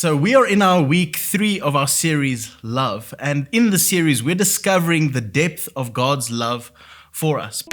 So we are in our week 3 of our series, Love. And in the series, we're discovering the depth of God's love for us.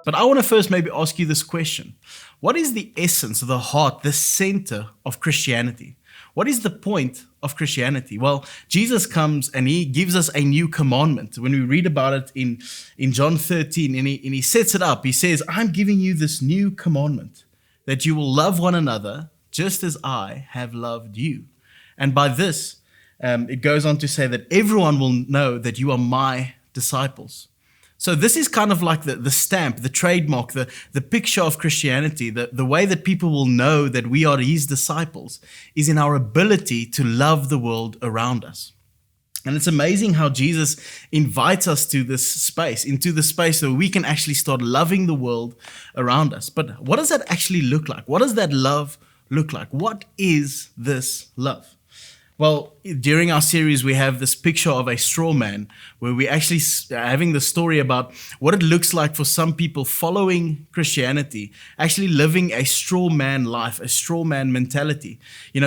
But I want to first maybe ask you this question. What is the essence, the heart, the center of Christianity? What is the point of Christianity? Well, Jesus comes and he gives us a new commandment. When we read about it in John 13, and he sets it up, he says, I'm giving you this new commandment, that you will love one another just as I have loved you. And by this, it goes on to say that everyone will know that you are my disciples. So this is kind of like the stamp, the trademark, the picture of Christianity, the way that people will know that we are his disciples is in our ability to love the world around us. And it's amazing how Jesus invites us to this space, into the space where we can actually start loving the world around us. But what does that actually look like? What does that love look like? What is this love? Well, during our series, we have this picture of a straw man where we actually are having the story about what it looks like for some people following Christianity, actually living a straw man life, a straw man mentality,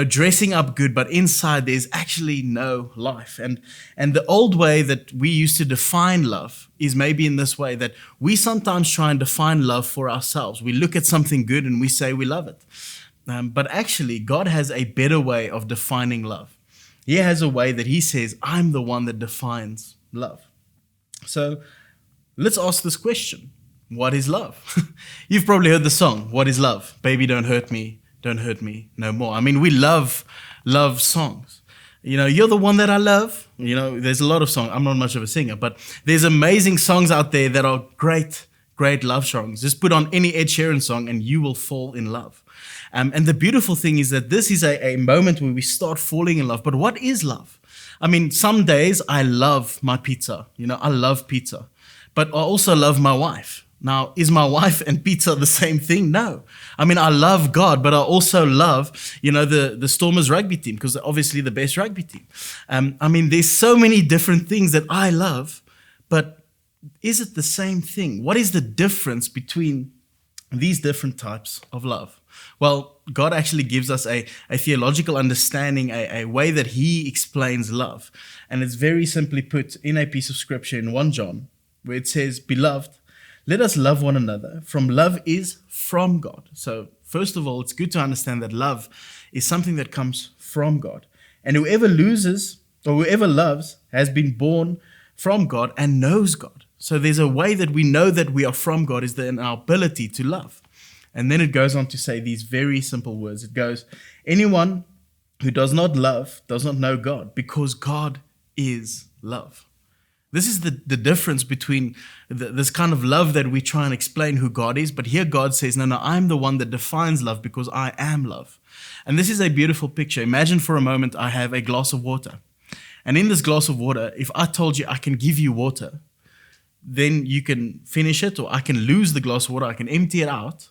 dressing up good, but inside there's actually no life. And the old way that we used to define love is maybe in this way, that we sometimes try and define love for ourselves. We look at something good and we say we love it. But actually, God has a better way of defining love. He has a way that he says, I'm the one that defines love. So let's ask this question. What is love? You've probably heard the song, What is Love? Baby, don't hurt me no more. I mean, we love songs. You're the one that I love. There's a lot of songs. I'm not much of a singer, but there's amazing songs out there that are great love songs. Just put on any Ed Sheeran song and you will fall in love. And the beautiful thing is that this is a moment where we start falling in love. But what is love? I mean, some days I love my pizza. I love pizza. But I also love my wife. Now, is my wife and pizza the same thing? No. I mean, I love God, but I also love, the Stormers rugby team, because they're obviously the best rugby team. I mean, there's so many different things that I love, but is it the same thing? What is the difference between these different types of love? Well, God actually gives us a theological understanding, a way that he explains love. And it's very simply put in a piece of scripture in 1 John, where it says, Beloved, let us love one another, for love is from God. So first of all, it's good to understand that love is something that comes from God. And whoever loses or whoever loves has been born from God and knows God. So there's a way that we know that we are from God is in our ability to love. And then it goes on to say these very simple words. It goes, anyone who does not love does not know God, because God is love. This is the difference between this kind of love that we try and explain who God is. But here God says, no, I'm the one that defines love because I am love. And this is a beautiful picture. Imagine for a moment I have a glass of water. And in this glass of water, if I told you I can give you water, then you can finish it, or I can lose the glass of water, I can empty it out,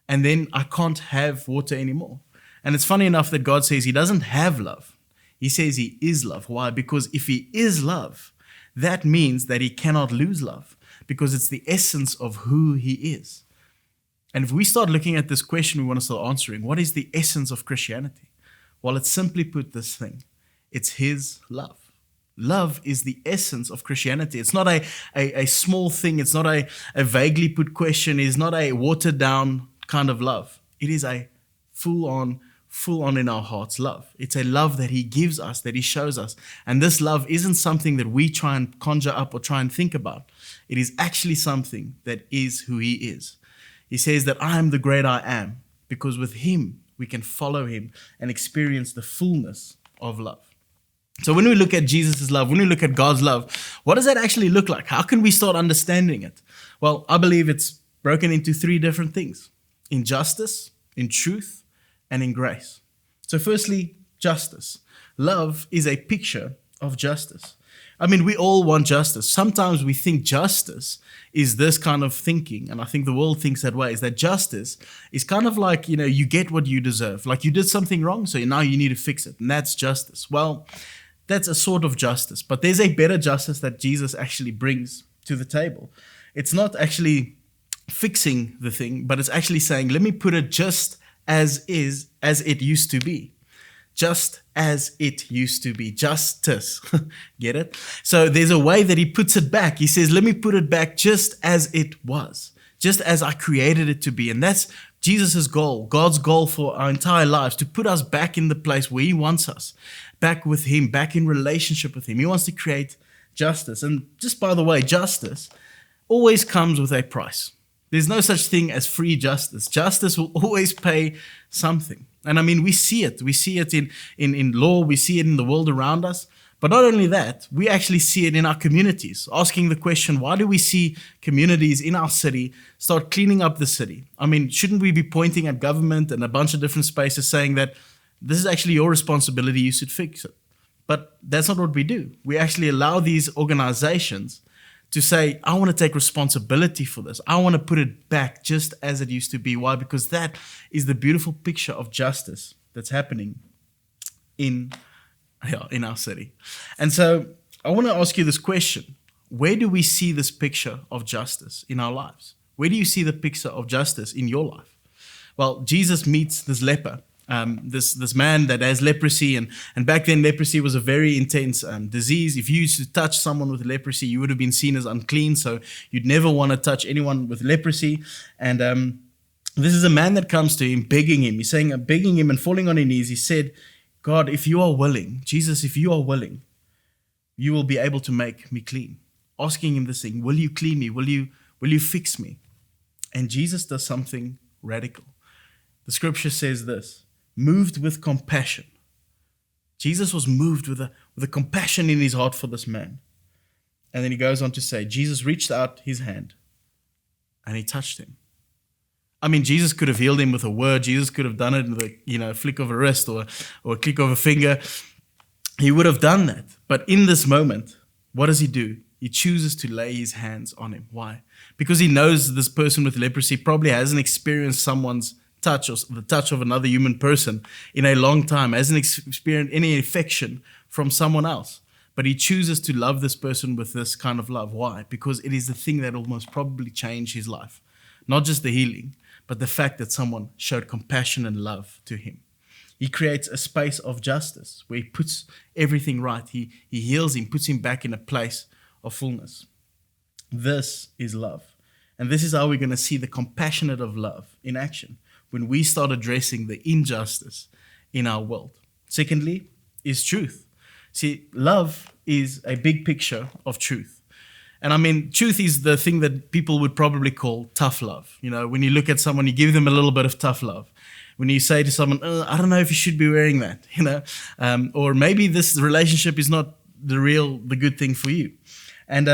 and then I can't have water anymore. And it's funny enough that God says he doesn't have love. He says he is love. Why? Because if he is love, that means that he cannot lose love, because it's the essence of who he is. And if we start looking at this question, we want to start answering, what is the essence of Christianity? Well, it's simply put this thing. It's his love. Love is the essence of Christianity. It's not a small thing. It's not a vaguely put question. It's not a watered down kind of love. It is a full on in our hearts love. It's a love that he gives us, that he shows us. And this love isn't something that we try and conjure up or try and think about. It is actually something that is who he is. He says that I am the great I am, because with him we can follow him and experience the fullness of love. So when we look at Jesus' love, when we look at God's love, what does that actually look like? How can we start understanding it? Well, I believe it's broken into 3 different things: in justice, in truth, and in grace. So firstly, justice. Love is a picture of justice. I mean, we all want justice. Sometimes we think justice is this kind of thinking, and I think the world thinks that way, is that justice is kind of like, you get what you deserve. Like you did something wrong, so now you need to fix it, and that's justice. Well, that's a sort of justice, but there's a better justice that Jesus actually brings to the table. It's not actually fixing the thing, but it's actually saying, let me put it just as it used to be. Just as it used to be. Justice. Get it? So there's a way that he puts it back. He says, let me put it back just as it was. Just as I created it to be. And that's Jesus' goal, God's goal for our entire lives, to put us back in the place where he wants us, back with him, back in relationship with him. He wants to create justice. And just by the way, justice always comes with a price. There's no such thing as free justice. Justice will always pay something. And I mean, we see it. We see it in law. We see it in the world around us. But not only that, we actually see it in our communities, asking the question, why do we see communities in our city start cleaning up the city? I mean, shouldn't we be pointing at government and a bunch of different spaces saying that this is actually your responsibility, you should fix it? But that's not what we do. We actually allow these organizations to say, I want to take responsibility for this. I want to put it back just as it used to be. Why? Because that is the beautiful picture of justice that's happening in our city. And so I want to ask you this question. Where do we see this picture of justice in our lives? Where do you see the picture of justice in your life? Well, Jesus meets this leper, this man that has leprosy. And back then, leprosy was a very intense disease. If you used to touch someone with leprosy, you would have been seen as unclean. So you'd never want to touch anyone with leprosy. And this is a man that comes to him, begging him. He's saying, begging him and falling on his knees. He said, God, if you are willing, Jesus, if you are willing, you will be able to make me clean. Asking him this thing, will you clean me? Will you fix me? And Jesus does something radical. The scripture says this, moved with compassion. Jesus was moved with a compassion in his heart for this man. And then he goes on to say, Jesus reached out his hand and he touched him. I mean, Jesus could have healed him with a word. Jesus could have done it with a flick of a wrist or a click of a finger. He would have done that. But in this moment, what does he do? He chooses to lay his hands on him. Why? Because he knows this person with leprosy probably hasn't experienced someone's touch or the touch of another human person in a long time, hasn't experienced any affection from someone else. But he chooses to love this person with this kind of love. Why? Because it is the thing that will most probably change his life. Not just the healing, but the fact that someone showed compassion and love to him. He creates a space of justice where he puts everything right. He heals him, puts him back in a place of fullness. This is love. And this is how we're going to see the compassionate of love in action when we start addressing the injustice in our world. Secondly, is truth. See, love is a big picture of truth. And I mean, truth is the thing that people would probably call tough love. You know, when you look at someone, you give them a little bit of tough love. When you say to someone, I don't know if you should be wearing that, or maybe this relationship is not the good thing for you. And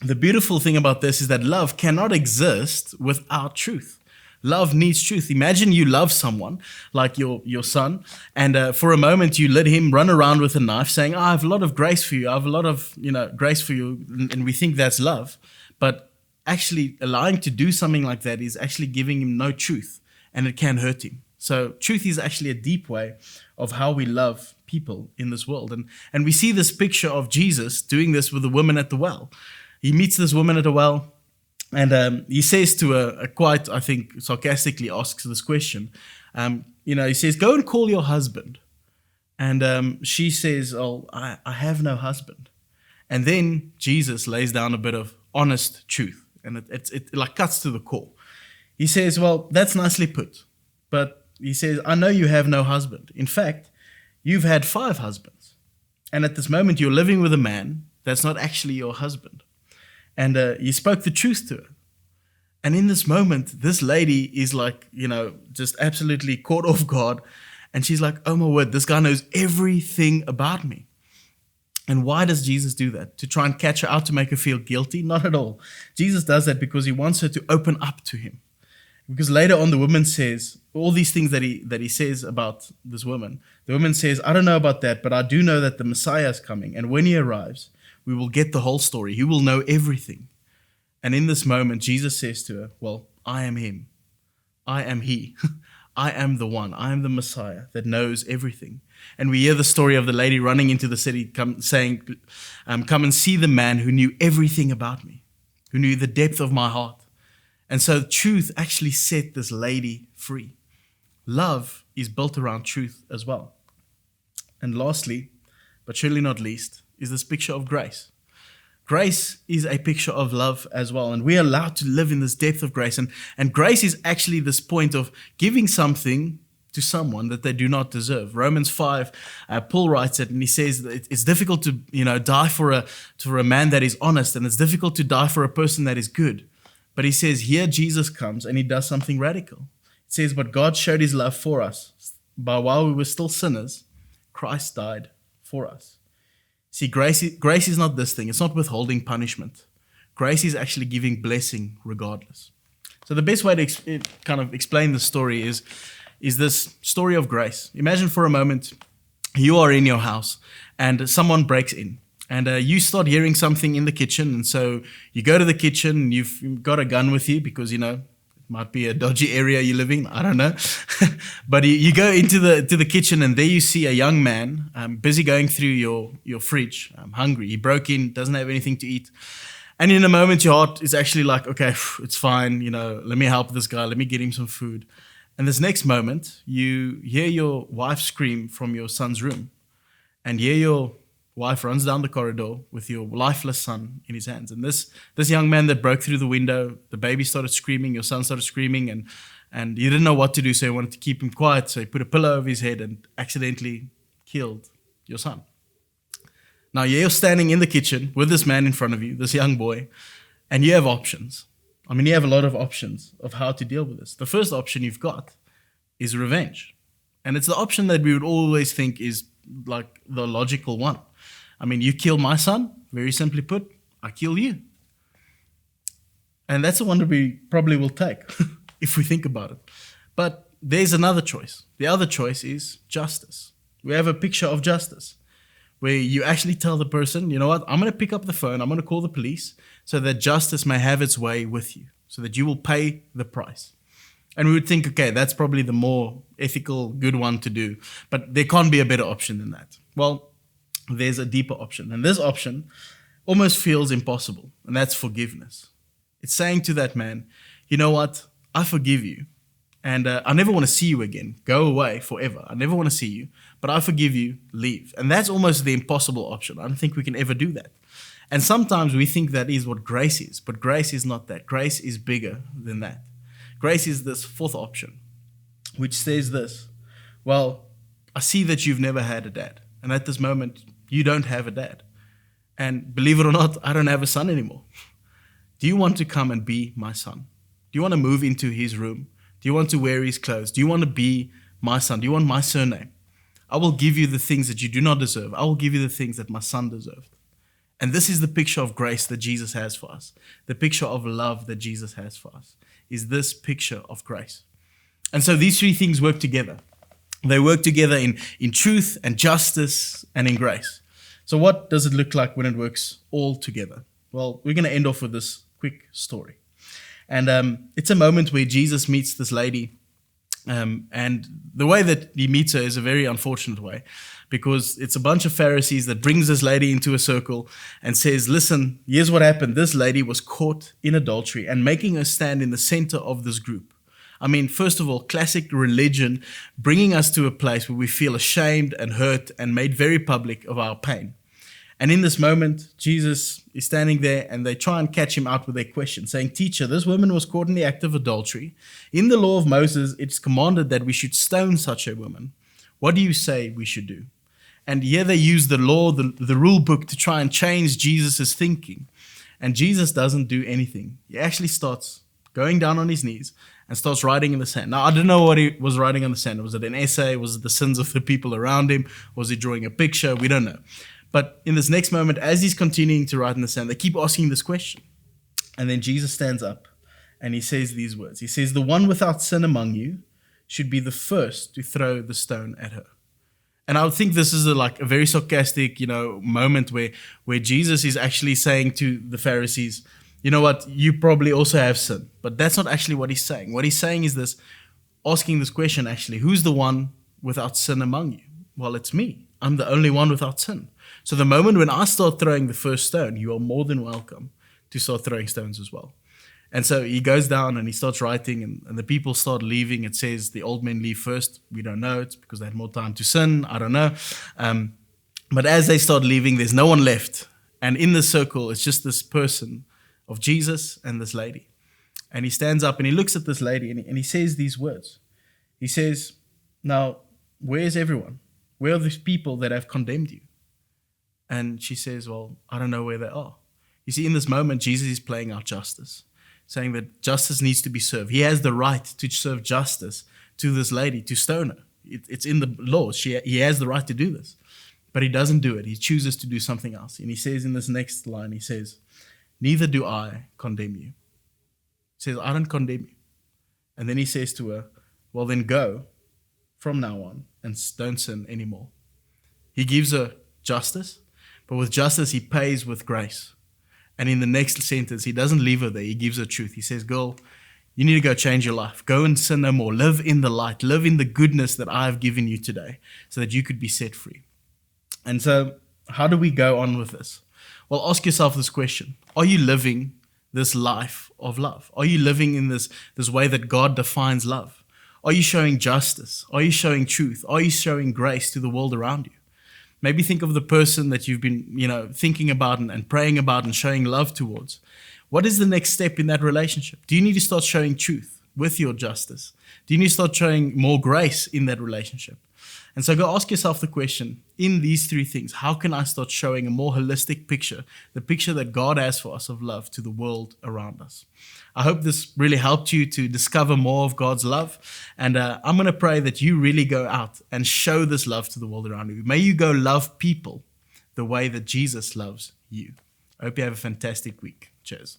the beautiful thing about this is that love cannot exist without truth. Love needs truth. Imagine you love someone like your son, and for a moment you let him run around with a knife saying, I have a lot of grace for you. I have a lot of grace for you. And we think that's love. But actually allowing to do something like that is actually giving him no truth, and it can hurt him. So truth is actually a deep way of how we love people in this world. And we see this picture of Jesus doing this with the woman at the well. He meets this woman at a well. And he says to her, quite, I think, sarcastically asks this question. He says, go and call your husband. And she says, I have no husband. And then Jesus lays down a bit of honest truth. And it like cuts to the core. He says, well, that's nicely put. But he says, I know you have no husband. In fact, you've had 5 husbands. And at this moment, you're living with a man that's not actually your husband. And he spoke the truth to her. And in this moment, this lady is like, just absolutely caught off guard. And she's like, oh my word, this guy knows everything about me. And why does Jesus do that? To try and catch her out, to make her feel guilty? Not at all. Jesus does that because he wants her to open up to him. Because later on, the woman says, all these things that he says about this woman. The woman says, I don't know about that, but I do know that the Messiah is coming. And when he arrives, we will get the whole story. He will know everything. And in this moment, Jesus says to her, well, I am him. I am he. I am the one. I am the Messiah that knows everything. And we hear the story of the lady running into the city saying, come and see the man who knew everything about me, who knew the depth of my heart. And so truth actually set this lady free. Love is built around truth as well. And lastly, but surely not least, is this picture of grace. Grace is a picture of love as well. And we are allowed to live in this depth of grace. And grace is actually this point of giving something to someone that they do not deserve. Romans 5, Paul writes it, and he says that it's difficult to die for a man that is honest, and it's difficult to die for a person that is good. But he says here Jesus comes and he does something radical. It says, but God showed his love for us. By while we were still sinners, Christ died for us. See, grace is not this thing. It's not withholding punishment. Grace is actually giving blessing regardless. So the best way to kind of explain the story is this story of grace. Imagine for a moment you are in your house and someone breaks in. And you start hearing something in the kitchen. And so you go to the kitchen and you've got a gun with you because, it might be a dodgy area you live in. I don't know. But you go into the kitchen and there you see a young man busy going through your fridge, hungry. He broke in, doesn't have anything to eat. And in a moment, your heart is actually like, okay, it's fine. Let me help this guy. Let me get him some food. And this next moment, you hear your wife scream from your son's room. And hear your wife runs down the corridor with your lifeless son in his hands. And this young man that broke through the window, the baby started screaming, your son started screaming, and you didn't know what to do, so you wanted to keep him quiet. So you put a pillow over his head and accidentally killed your son. Now you're standing in the kitchen with this man in front of you, this young boy, and you have options. You have a lot of options of how to deal with this. The first option you've got is revenge. And it's the option that we would always think is like the logical one. You kill my son, very simply put, I kill you. And that's the one that we probably will take if we think about it. But there's another choice. The other choice is justice. We have a picture of justice where you actually tell the person, you know what, I'm going to pick up the phone, I'm going to call the police so that justice may have its way with you, so that you will pay the price. And we would think, okay, that's probably the more ethical, good one to do. But there can't be a better option than that. Well, there's a deeper option. And this option almost feels impossible. And that's forgiveness. It's saying to that man, you know what? I forgive you. And I never want to see you again. Go away forever. I never want to see you. But I forgive you. Leave. And that's almost the impossible option. I don't think we can ever do that. And sometimes we think that is what grace is. But grace is not that. Grace is bigger than that. Grace is this fourth option, which says this. Well, I see that you've never had a dad. And at this moment, you don't have a dad. And believe it or not, I don't have a son anymore. Do you want to come and be my son? Do you want to move into his room? Do you want to wear his clothes? Do you want to be my son? Do you want my surname? I will give you the things that you do not deserve. I will give you the things that my son deserved. And this is the picture of grace that Jesus has for us. The picture of love that Jesus has for us is this picture of grace. And so these three things work together. They work together in truth and justice and in grace. So what does it look like when it works all together? Well, we're going to end off with this quick story. And it's a moment where Jesus meets this lady. And the way that he meets her is a very unfortunate way, because it's a bunch of Pharisees that brings this lady into a circle and says, listen, here's what happened. This lady was caught in adultery, and making her stand in the center of this group. First of all, classic religion bringing us to a place where we feel ashamed and hurt and made very public of our pain. And in this moment, Jesus is standing there and they try and catch him out with their question, saying, Teacher, this woman was caught in the act of adultery. In the law of Moses, it's commanded that we should stone such a woman. What do you say we should do? And here they use the law, the rule book, to try and change Jesus' thinking. And Jesus doesn't do anything. He actually starts going down on his knees and starts writing in the sand. Now, I don't know what he was writing on the sand. Was it an essay? Was it the sins of the people around him? Was he drawing a picture? We don't know. But in this next moment, as he's continuing to write in the sand, they keep asking this question. And then Jesus stands up and he says these words. He says, the one without sin among you should be the first to throw the stone at her. And I would think this is a very sarcastic, moment where Jesus is actually saying to the Pharisees, you know what, you probably also have sin. But that's not actually what he's saying. What he's saying is this, asking this question actually, who's the one without sin among you? Well, it's me. I'm the only one without sin. So the moment when I start throwing the first stone, you are more than welcome to start throwing stones as well. And so he goes down and he starts writing, and the people start leaving. It says the old men leave first. We don't know. It's because they had more time to sin. I don't know. But as they start leaving, there's no one left. And in the circle, it's just this person of Jesus and this lady. And he stands up and he looks at this lady and he says these words. He says, now, where's everyone? Where are these people that have condemned you? And she says, well, I don't know where they are. You see, in this moment, Jesus is playing out justice, saying that justice needs to be served. He has the right to serve justice to this lady, to stone her. It's in the law. He has the right to do this. But he doesn't do it. He chooses to do something else. And he says in this next line, he says, neither do I condemn you. He says, I don't condemn you. And then he says to her, well, then go from now on and don't sin anymore. He gives her justice, but with justice, he pays with grace. And in the next sentence, he doesn't leave her there. He gives her truth. He says, girl, you need to go change your life. Go and sin no more. Live in the light. Live in the goodness that I have given you today so that you could be set free. And so how do we go on with this? Well, ask yourself this question. Are you living this life of love? Are you living in this way that God defines love? Are you showing justice? Are you showing truth? Are you showing grace to the world around you? Maybe think of the person that you've been, thinking about and praying about and showing love towards. What is the next step in that relationship? Do you need to start showing truth with your justice? Do you need to start showing more grace in that relationship? And so go ask yourself the question, in these three things, how can I start showing a more holistic picture, the picture that God has for us of love to the world around us? I hope this really helped you to discover more of God's love. And I'm going to pray that you really go out and show this love to the world around you. May you go love people the way that Jesus loves you. I hope you have a fantastic week. Cheers.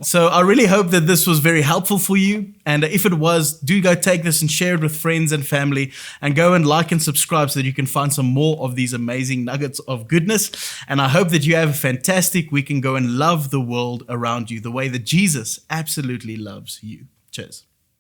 So I really hope that this was very helpful for you. And if it was, do go take this and share it with friends and family, and go and like and subscribe so that you can find some more of these amazing nuggets of goodness. And I hope that you have a fantastic week and go and love the world around you the way that Jesus absolutely loves you. Cheers.